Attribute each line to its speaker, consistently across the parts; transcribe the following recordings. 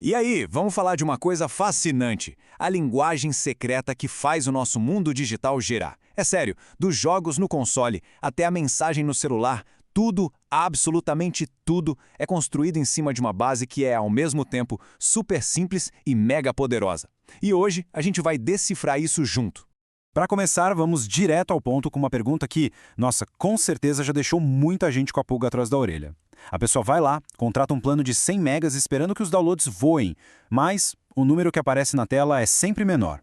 Speaker 1: E aí, vamos falar de uma coisa fascinante: a linguagem secreta que faz o nosso mundo digital girar. É sério, dos jogos no console até a mensagem no celular, tudo, absolutamente tudo, é construído em cima de uma base que é, ao mesmo tempo, super simples e mega poderosa. E hoje a gente vai decifrar isso junto.
Speaker 2: Para começar, vamos direto ao ponto com uma pergunta que, nossa, com certeza já deixou muita gente com a pulga atrás da orelha. A pessoa vai lá, contrata um plano de 100 megas esperando que os downloads voem, mas o número que aparece na tela é sempre menor.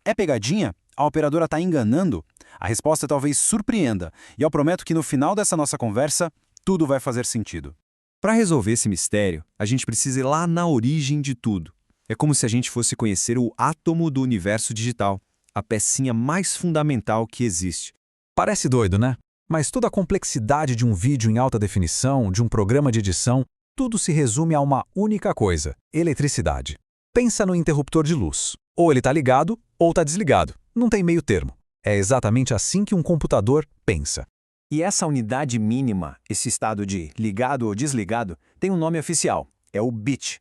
Speaker 2: É pegadinha? A operadora está enganando? A resposta talvez surpreenda, e eu prometo que no final dessa nossa conversa, tudo vai fazer sentido.
Speaker 3: Para resolver esse mistério, a gente precisa ir lá na origem de tudo. É como se a gente fosse conhecer o átomo do universo digital, a pecinha mais fundamental que existe.
Speaker 4: Parece doido, né? Mas toda a complexidade de um vídeo em alta definição, de um programa de edição, tudo se resume a uma única coisa: eletricidade. Pensa no interruptor de luz. Ou ele está ligado, ou está desligado. Não tem meio termo. É exatamente assim que um computador pensa.
Speaker 1: E essa unidade mínima, esse estado de ligado ou desligado, tem um nome oficial: é o bit.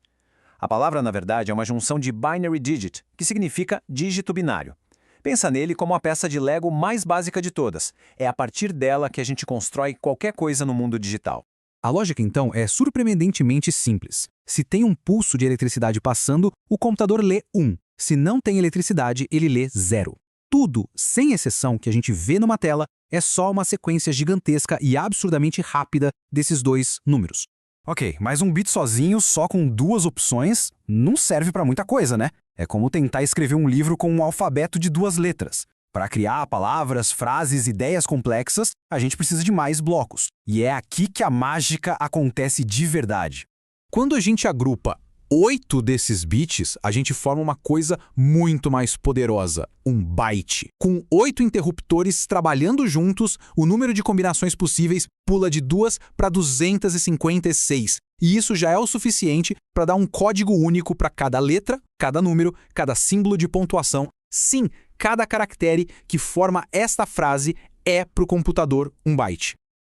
Speaker 1: A palavra, na verdade, é uma junção de binary digit, que significa dígito binário. Pensa nele como a peça de Lego mais básica de todas. É a partir dela que a gente constrói qualquer coisa no mundo digital.
Speaker 5: A lógica, então, é surpreendentemente simples. Se tem um pulso de eletricidade passando, o computador lê 1. Se não tem eletricidade, ele lê 0. Tudo, sem exceção, que a gente vê numa tela é só uma sequência gigantesca e absurdamente rápida desses dois números.
Speaker 2: Ok, mas um bit sozinho, só com duas opções, não serve para muita coisa, né? É como tentar escrever um livro com um alfabeto de 2 letras. Para criar palavras, frases, ideias complexas, a gente precisa de mais blocos. E é aqui que a mágica acontece de verdade.
Speaker 5: Quando a gente agrupa 8 desses bits, a gente forma uma coisa muito mais poderosa, um byte. Com 8 interruptores trabalhando juntos, o número de combinações possíveis pula de 2 para 256. E isso já é o suficiente para dar um código único para cada letra, cada número, cada símbolo de pontuação. Sim, cada caractere que forma esta frase é para o computador um byte.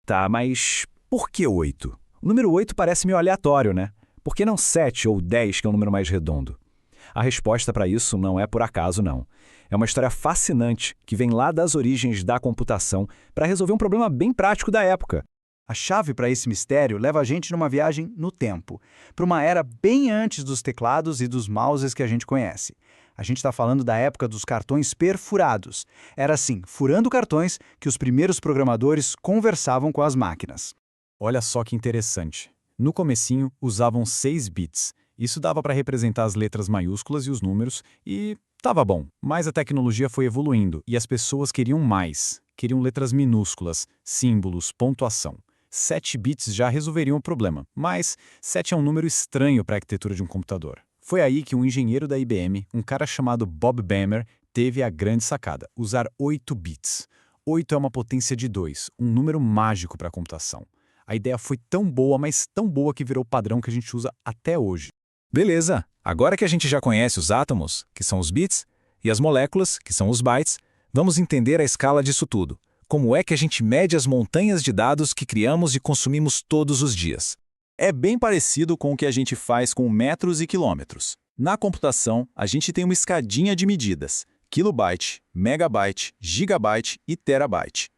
Speaker 4: Tá, mas por que 8? O número 8 parece meio aleatório, né? Por que não 7 ou 10, que é um número mais redondo? A resposta para isso não é por acaso, não. É uma história fascinante que vem lá das origens da computação para resolver um problema bem prático da época.
Speaker 6: A chave para esse mistério leva a gente numa viagem no tempo, para uma era bem antes dos teclados e dos mouses que a gente conhece. A gente está falando da época dos cartões perfurados. Era assim, furando cartões, que os primeiros programadores conversavam com as máquinas.
Speaker 2: Olha só que interessante. No comecinho, usavam 6 bits. Isso dava para representar as letras maiúsculas e os números, e tava bom. Mas a tecnologia foi evoluindo, e as pessoas queriam mais. Queriam letras minúsculas, símbolos, pontuação. 7 bits já resolveriam o problema, mas 7 é um número estranho para a arquitetura de um computador. Foi aí que um engenheiro da IBM, um cara chamado Bob Bemer, teve a grande sacada: usar 8 bits. 8 é uma potência de 2, um número mágico para a computação. A ideia foi tão boa, mas tão boa que virou o padrão que a gente usa até hoje.
Speaker 4: Beleza, agora que a gente já conhece os átomos, que são os bits, e as moléculas, que são os bytes, vamos entender a escala disso tudo. Como é que a gente mede as montanhas de dados que criamos e consumimos todos os dias?
Speaker 1: É bem parecido com o que a gente faz com metros e quilômetros. Na computação, a gente tem uma escadinha de medidas: kilobyte, megabyte, gigabyte e terabyte.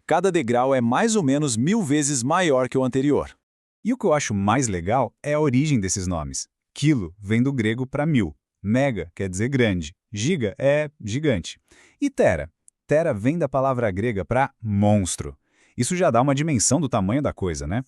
Speaker 1: Cada degrau é mais ou menos 1000 vezes maior que o anterior.
Speaker 2: E o que eu acho mais legal é a origem desses nomes. Quilo vem do grego para 1000. Mega quer dizer grande. Giga é gigante. E tera? Tera vem da palavra grega para monstro. Isso já dá uma dimensão do tamanho da coisa, né?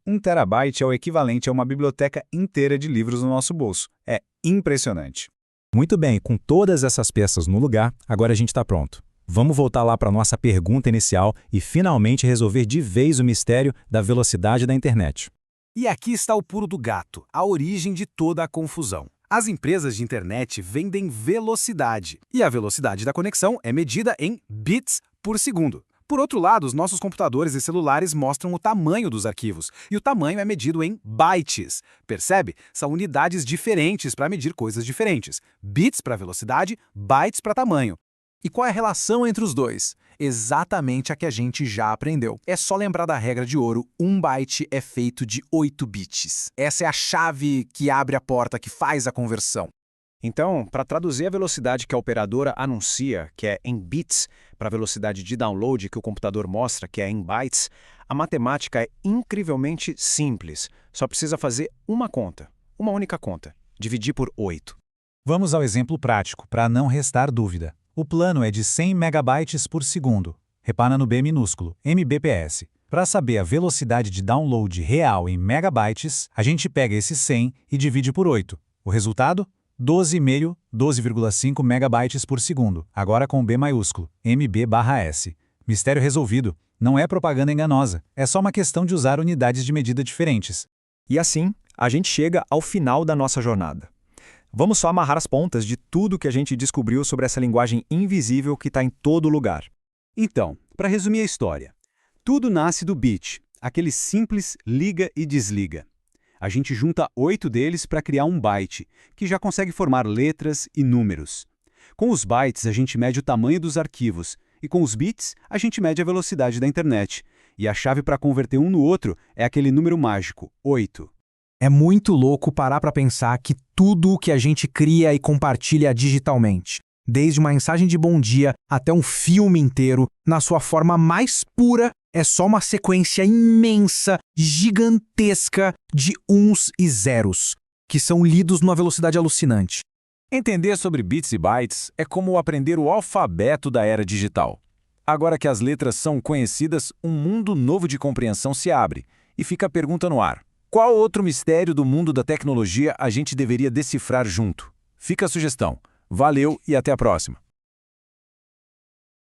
Speaker 2: 1 terabyte é o equivalente a uma biblioteca inteira de livros no nosso bolso. É impressionante.
Speaker 4: Muito bem, com todas essas peças no lugar, agora a gente está pronto. Vamos voltar lá para a nossa pergunta inicial e finalmente resolver de vez o mistério da velocidade da internet.
Speaker 5: E aqui está o pulo do gato, a origem de toda a confusão. As empresas de internet vendem velocidade, e a velocidade da conexão é medida em bits por segundo. Por outro lado, os nossos computadores e celulares mostram o tamanho dos arquivos, e o tamanho é medido em bytes. Percebe? São unidades diferentes para medir coisas diferentes. Bits para velocidade, bytes para tamanho. E qual é a relação entre os dois? exatamente a que a gente já aprendeu. É só lembrar da regra de ouro, 1 byte é feito de 8 bits. Essa é a chave que abre a porta, que faz a conversão.
Speaker 1: Então, para traduzir a velocidade que a operadora anuncia, que é em bits, para a velocidade de download que o computador mostra, que é em bytes, a matemática é incrivelmente simples. Só precisa fazer uma conta, uma única conta, dividir por 8.
Speaker 4: Vamos ao exemplo prático, para não restar dúvida. O plano é de 100 megabytes por segundo. Repara no B minúsculo, Mbps. Para saber a velocidade de download real em megabytes, a gente pega esse 100 e divide por 8. O resultado? 12,5 megabytes por segundo, agora com B maiúsculo, MB/S. Mistério resolvido. Não é propaganda enganosa, é só uma questão de usar unidades de medida diferentes.
Speaker 1: E assim, a gente chega ao final da nossa jornada. Vamos só amarrar as pontas de tudo que a gente descobriu sobre essa linguagem invisível que está em todo lugar.
Speaker 7: Então, para resumir a história, tudo nasce do bit, aquele simples liga e desliga. A gente junta 8 deles para criar um byte, que já consegue formar letras e números. Com os bytes, a gente mede o tamanho dos arquivos, e com os bits, a gente mede a velocidade da internet. E a chave para converter um no outro é aquele número mágico, 8.
Speaker 5: É muito louco parar para pensar que tudo o que a gente cria e compartilha digitalmente, desde uma mensagem de bom dia até um filme inteiro, na sua forma mais pura, é só uma sequência imensa, gigantesca de uns e zeros, que são lidos numa velocidade alucinante.
Speaker 2: Entender sobre bits e bytes é como aprender o alfabeto da era digital. Agora que as letras são conhecidas, um mundo novo de compreensão se abre, e fica a pergunta no ar. Qual outro mistério do mundo da tecnologia a gente deveria decifrar junto? Fica a sugestão. Valeu e até a próxima!